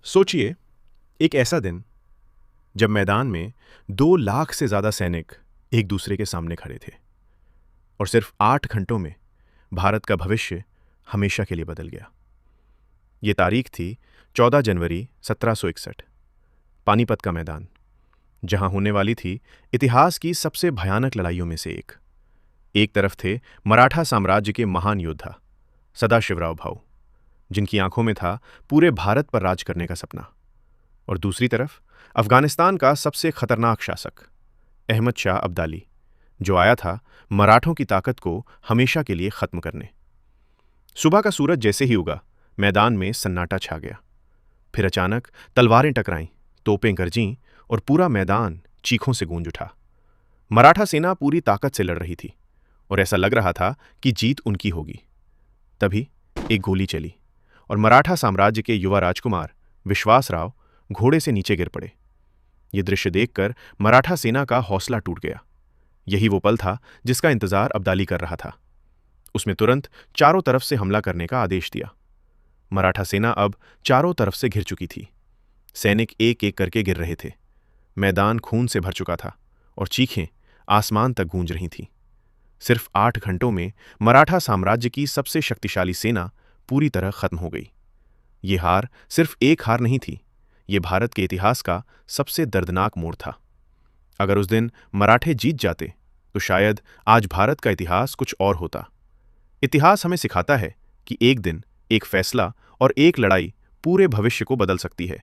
सोचिए, एक ऐसा दिन जब मैदान में 2 लाख से ज्यादा सैनिक एक दूसरे के सामने खड़े थे और सिर्फ 8 घंटों में भारत का भविष्य हमेशा के लिए बदल गया। ये तारीख थी 14 जनवरी 1761। पानीपत का मैदान, जहां होने वाली थी इतिहास की सबसे भयानक लड़ाइयों में से एक। एक तरफ थे मराठा साम्राज्य के महान योद्धा सदाशिवराव भाऊ, जिनकी आंखों में था पूरे भारत पर राज करने का सपना, और दूसरी तरफ अफगानिस्तान का सबसे खतरनाक शासक अहमद शाह अब्दाली, जो आया था मराठों की ताकत को हमेशा के लिए खत्म करने। सुबह का सूरज जैसे ही उगा, मैदान में सन्नाटा छा गया। फिर अचानक तलवारें टकराईं, तोपें गरजीं और पूरा मैदान चीखों से गूंज उठा। मराठा सेना पूरी ताकत से लड़ रही थी और ऐसा लग रहा था कि जीत उनकी होगी। तभी एक गोली चली और मराठा साम्राज्य के युवा राजकुमार विश्वासराव घोड़े से नीचे गिर पड़े। ये दृश्य देखकर मराठा सेना का हौसला टूट गया। यही वो पल था जिसका इंतजार अब्दाली कर रहा था। उसने तुरंत चारों तरफ से हमला करने का आदेश दिया। मराठा सेना अब चारों तरफ से घिर चुकी थी। सैनिक एक एक करके गिर रहे थे। मैदान खून से भर चुका था और चीखें आसमान तक गूंज रही थीं। सिर्फ 8 घंटों में मराठा साम्राज्य की सबसे शक्तिशाली सेना पूरी तरह खत्म हो गई। ये हार सिर्फ एक हार नहीं थी, ये भारत के इतिहास का सबसे दर्दनाक मोड़ था। अगर उस दिन मराठे जीत जाते तो शायद आज भारत का इतिहास कुछ और होता। इतिहास हमें सिखाता है कि एक दिन, एक फैसला और एक लड़ाई पूरे भविष्य को बदल सकती है।